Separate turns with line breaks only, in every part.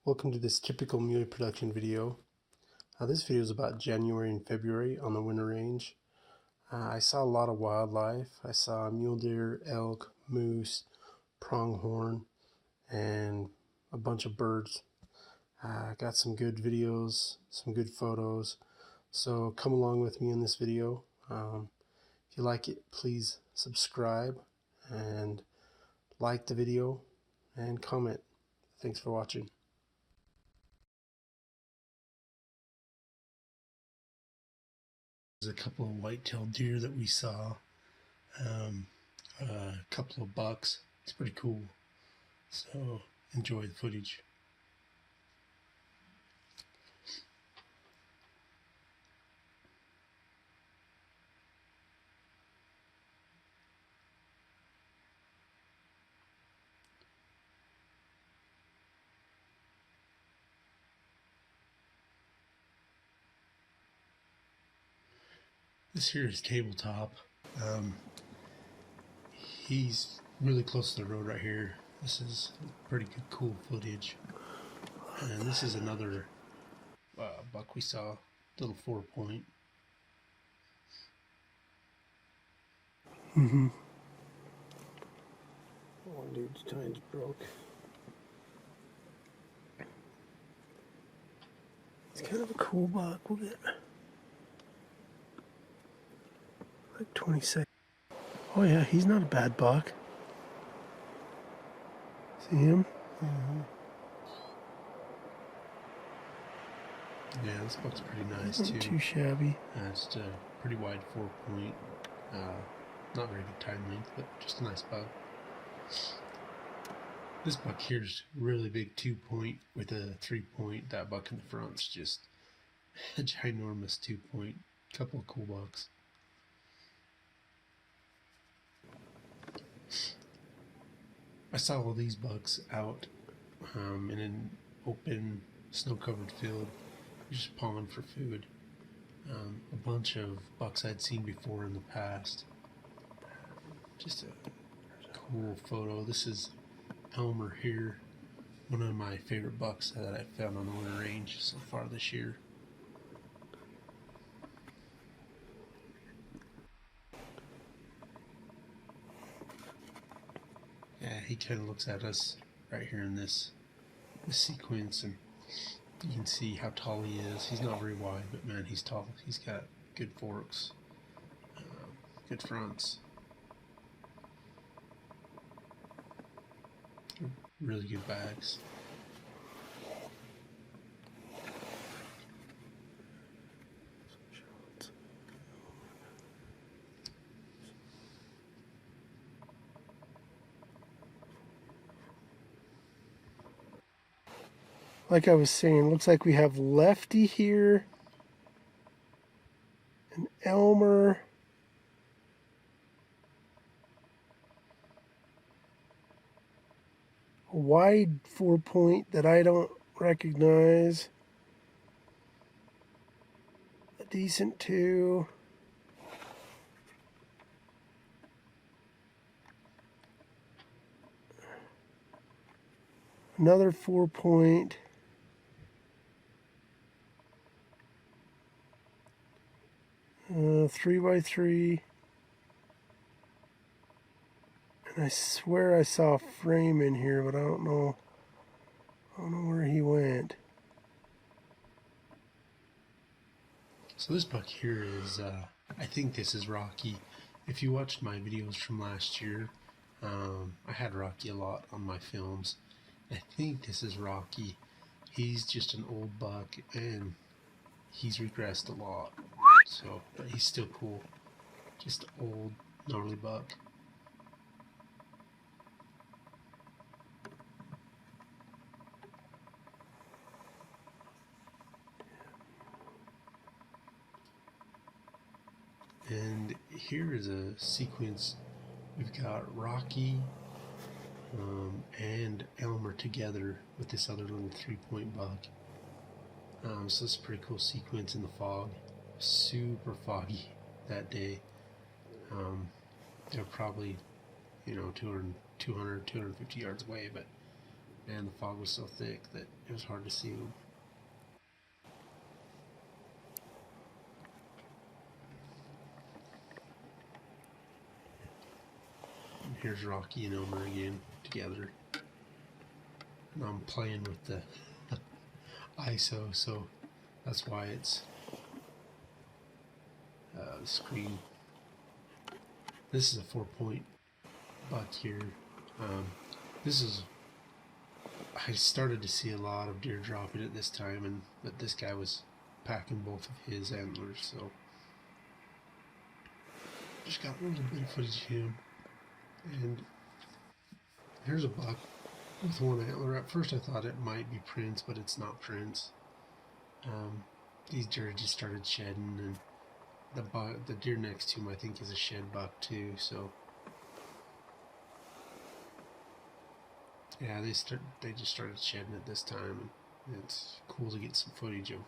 Welcome to this typical mule production video. This video is about January and February on the winter range. I saw a lot of wildlife. I saw mule deer, elk, moose, pronghorn, and a bunch of birds. I got some good videos, some good photos. So come along with me in this video. If you like it, please subscribe and like the video and comment. Thanks for watching. There's a couple of white-tailed deer that we saw, a couple of bucks. It's pretty cool, so enjoy the footage. This here is Tabletop. He's really close to the road right here. This is pretty good, cool footage. And this is another buck we saw, little 4-point. One dude's time's broke. It's kind of a cool buck. We'll get like 26. Oh yeah, he's not a bad buck. See him? Yeah, this buck's pretty nice too. Not too shabby. It's a pretty wide 4-point. Not very good time length, but just a nice buck. This buck here's really big 2-point with a 3-point. That buck in the front's just a ginormous 2-point. Couple of cool bucks. I saw all these bucks out in an open, snow-covered field, just pawing for food. A bunch of bucks I'd seen before in the past. Just a cool photo. This is Elmer here, one of my favorite bucks that I found on the winter range so far this year. Yeah, he kind of looks at us right here in this sequence, and you can see how tall he is. He's not very wide, but man, he's tall. He's got good forks, good fronts, really good backs. Like I was saying, looks like we have Lefty here, and Elmer, a wide 4-point that I don't recognize, a decent 2, another 4-point, uh, 3x3, and I swear I saw a frame in here, but I don't know where he went. So this buck here is, I think this is Rocky. If you watched my videos from last year, I had Rocky a lot on my films. I think this is Rocky. He's just an old buck, and he's regressed a lot. So, but he's still cool. Just old, gnarly buck. And here is a sequence. We've got Rocky and Elmer together with this other little 3-point buck. So it's a pretty cool sequence in the fog. Super foggy that day. They're probably, 200, 250 yards away, but and the fog was so thick that it was hard to see them. And here's Rocky and Elmer again together. And I'm playing with the ISO, so that's why it's the screen. This is a 4-point buck here. I started to see a lot of deer dropping at this time, but this guy was packing both of his antlers, so just got a little bit of footage of him. And here's a buck with one antler. At first I thought it might be Prince, but it's not Prince. These deer just started shedding, and the deer next to him I think is a shed buck too, so yeah, they just started shedding at this time, and it's cool to get some footage of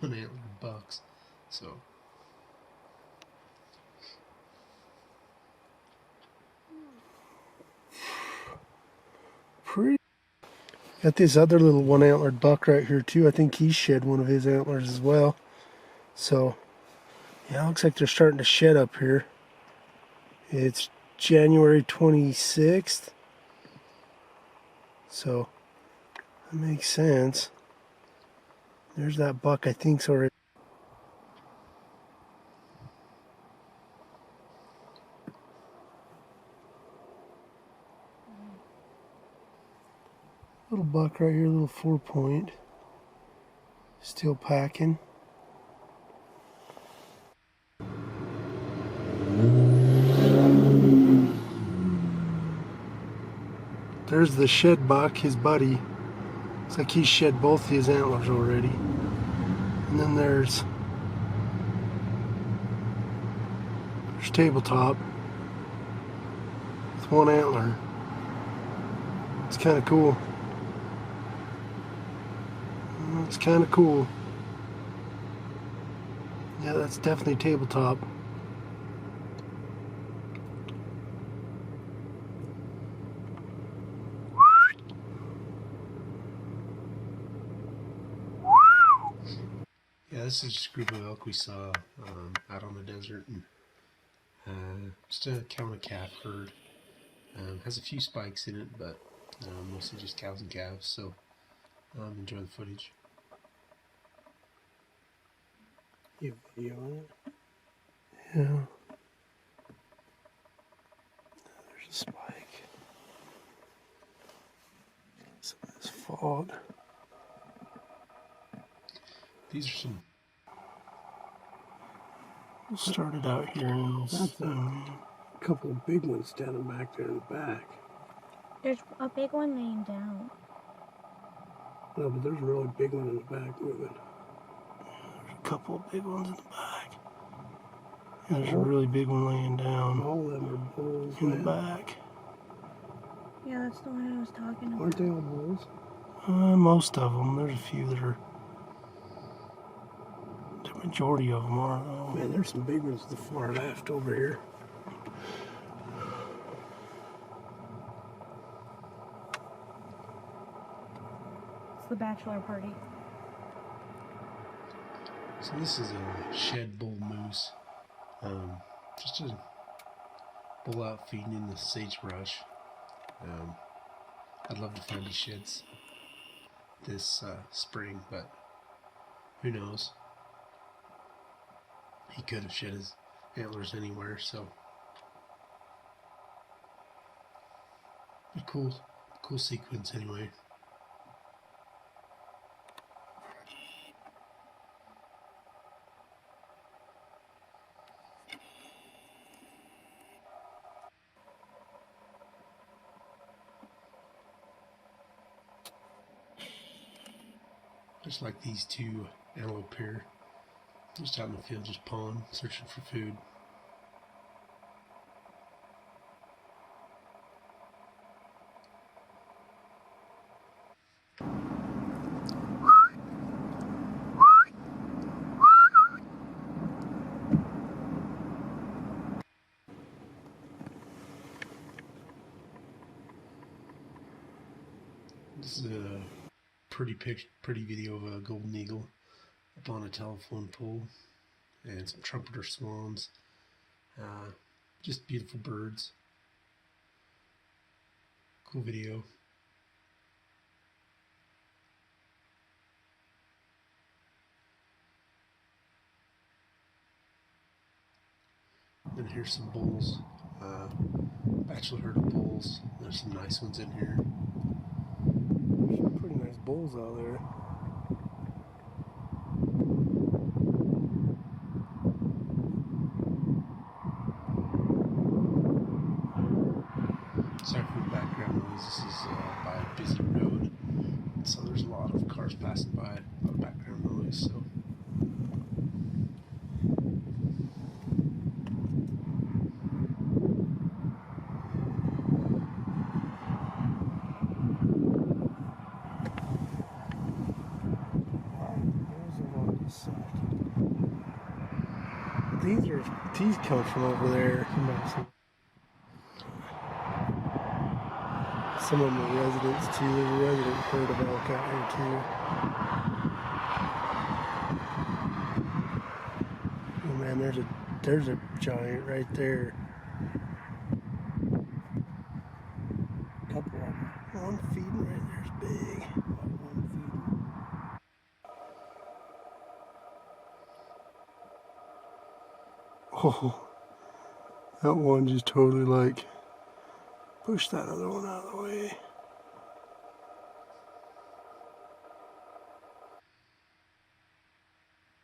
one antlered bucks. So pretty. Got this other little one antlered buck right here too. I think he shed one of his antlers as well. So yeah, it looks like they're starting to shed up here. It's January 26th. So that makes sense. There's that buck I think's already. Little buck right here, little 4-point. Still packing. There's the shed buck, his buddy. Looks like he shed both his antlers already. And then there's tabletop with one antler. It's kind of cool. It's kind of cool. Yeah, that's definitely tabletop. Yeah, this is just a group of elk we saw out on the desert, and just a cow and a calf herd. Has a few spikes in it, but mostly just cows and calves. So enjoy the footage. You video on it? Yeah. There's a spike. Some of this fog. These are some. Started out here in this. A couple of big ones standing back there in the back.
There's a big one laying down.
No, but there's a really big one in the back moving. There's a couple of big ones in the back. And there's a really big one laying down. All of them are bulls in the back.
Yeah, that's the one I was talking about.
Aren't they all bulls? Most of them. There's a few that are. The majority of them are, though. Man, there's some big ones to the far left over here.
It's the bachelor party.
So this is a shed bull moose. Just a bull out feeding in the sagebrush. I'd love to find his sheds this spring, but who knows? He could have shed his antlers anywhere, so. But cool sequence anyway. Just like these two antelope here, just out in the field, just pawing, searching for food. This is a pretty video of a golden eagle up on a telephone pole and some trumpeter swans. Just beautiful birds. Cool video. And here's some bulls. Bachelor herd of bulls. There's some nice ones in here. Some pretty nice bulls out there. Sorry for the background noise. This is by a busy road, so there's a lot of cars passing by, a lot of background noise. So. These come from over there. Some of them are residents too. There's a resident herd of elk out here too. Oh man, there's a giant right there. Couple of them. One feeding right there's big. One feeding. Oh, that one just totally like pushed that other one out of the way.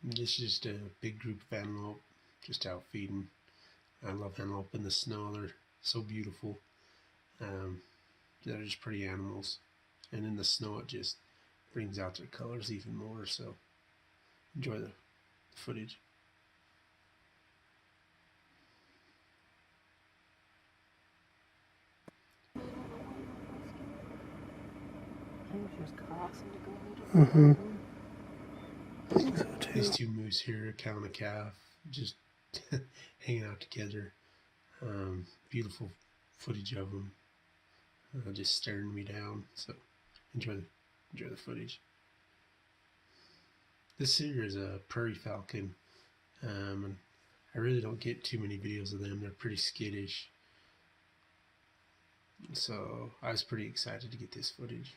This is just a big group of antelope just out feeding. I love antelope in the snow. They're so beautiful. They're just pretty animals. And in the snow it just brings out their colors even more. So enjoy the footage. Mm-hmm. I think so too. These two moose here, a cow and a calf, just hanging out together. Beautiful footage of them, just staring me down. So enjoy the footage. This here is a prairie falcon, and I really don't get too many videos of them. They're pretty skittish. So I was pretty excited to get this footage.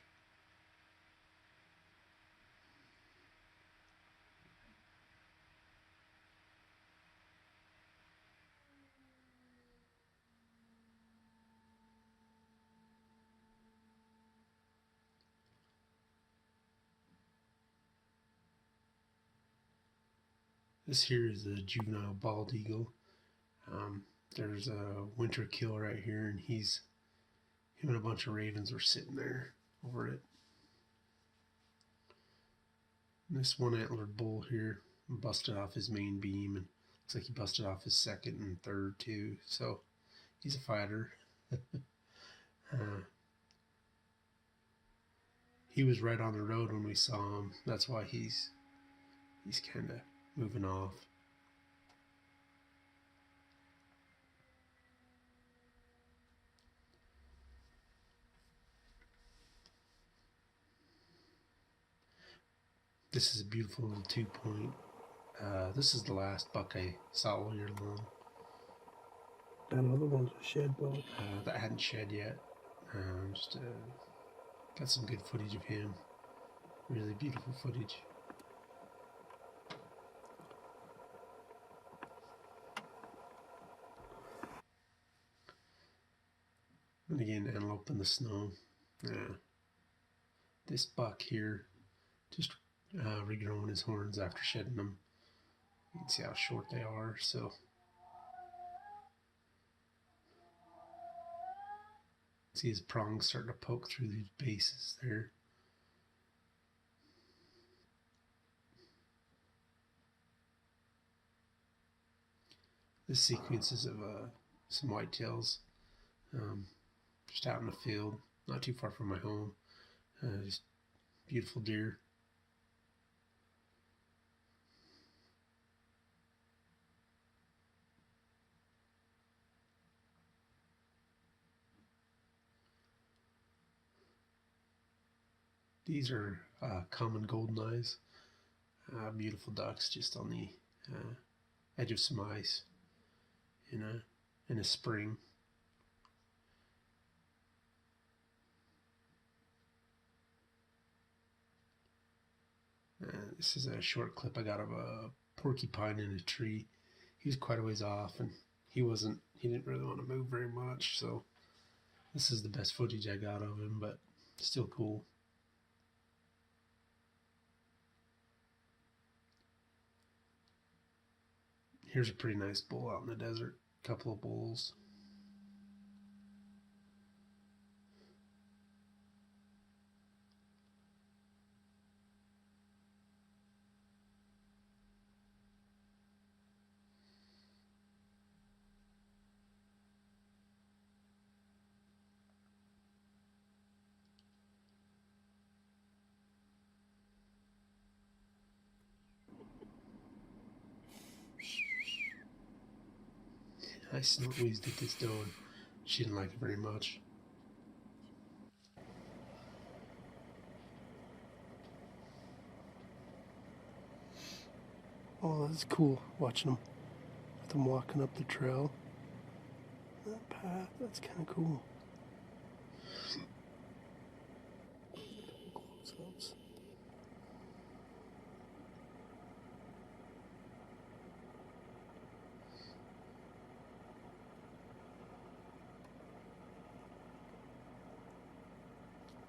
This here is a juvenile bald eagle. There's a winter kill right here, and him and a bunch of ravens were sitting there over it. And this one antlered bull here busted off his main beam, and looks like he busted off his second and third too. So he's a fighter. He was right on the road when we saw him. That's why he's kind of moving off. This is a beautiful little 2-point. This is the last buck I saw all year long. That other one's a shed buck. That hadn't shed yet. Just got some good footage of him. Really beautiful footage. And again, antelope in the snow. This buck here just regrowing his horns after shedding them. You can see how short they are. So see his prongs starting to poke through these bases there. This sequence is of some whitetails, just out in the field, not too far from my home. Just beautiful deer. These are common golden eyes, beautiful ducks just on the edge of some ice in a spring. This is a short clip I got of a porcupine in a tree. He was quite a ways off, and he didn't really want to move very much, so this is the best footage I got of him, but still cool. Here's a pretty nice bull out in the desert. A couple of bulls. I snort wheezed at this doe, and she didn't like it very much. Oh, that's cool watching them walking up the trail. That path, that's kind of cool.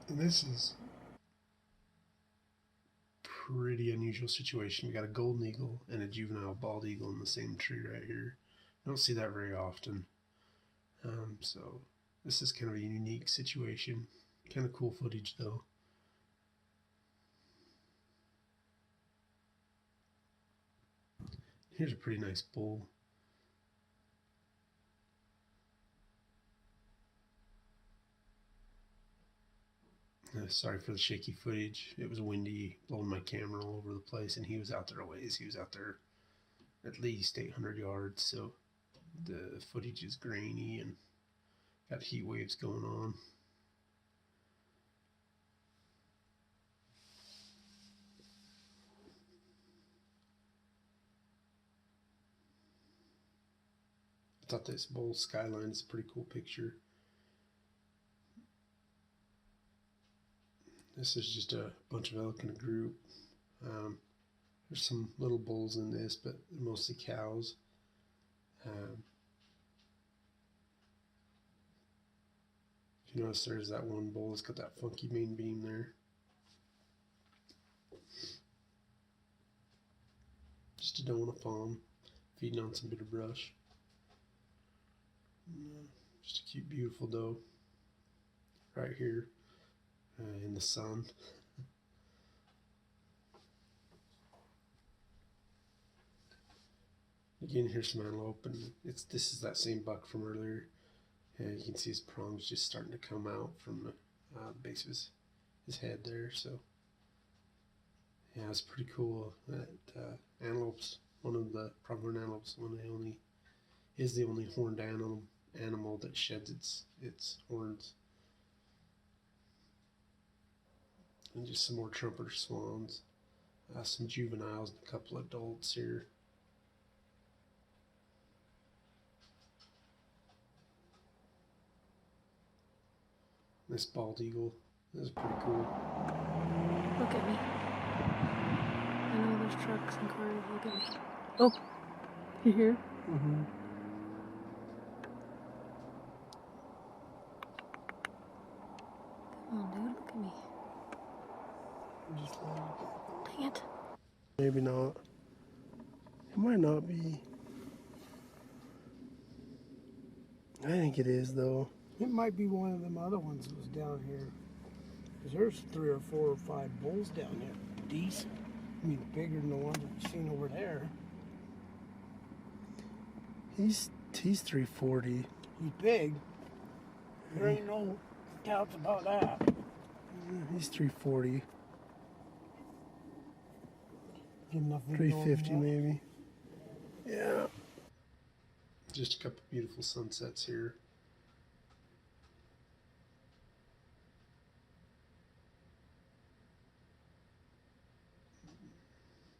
And this is pretty unusual situation. We got a golden eagle and a juvenile bald eagle in the same tree right here. I don't see that very often. So this is kind of a unique situation. Kind of cool footage though. Here's a pretty nice bull. Sorry for the shaky footage. It was windy, blowing my camera all over the place, and he was out there a ways. He was out there at least 800 yards, so the footage is grainy and got heat waves going on. I thought this bull skyline is a pretty cool picture. This is just a bunch of elk in a group. There's some little bulls in this, but mostly cows. If you notice, there's that one bull that's got that funky main beam there. Just a doe on a fawn, feeding on some bitter brush. Just a cute, beautiful doe. Right here in the sun. Again, here's some antelope, and this is that same buck from earlier. You can see his prongs just starting to come out from the base of his head there. So yeah, it's pretty cool. That antelope's one of the pronghorn antelopes. Is the only horned animal that sheds its horns. And just some more trumpeter swans, some juveniles, and a couple adults here. This bald eagle is pretty cool.
Look at me. I know there's trucks and cars. Look at me. Oh, you hear?
Mm-hmm.
Come on, dude. Look at me.
Just
Dang it.
maybe not. It might not be. I think it is though.
It might be one of them other ones that was down here. Because there's 3 or 4 or 5 bulls down there. Decent. I mean, bigger than the one that you've seen over there.
He's 340.
He's big. There ain't no doubts about that.
He's 340.
Good enough video of
350
that.
maybe. Yeah. Just a couple beautiful sunsets here.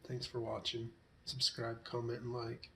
Thanks for watching. Subscribe, comment, and like.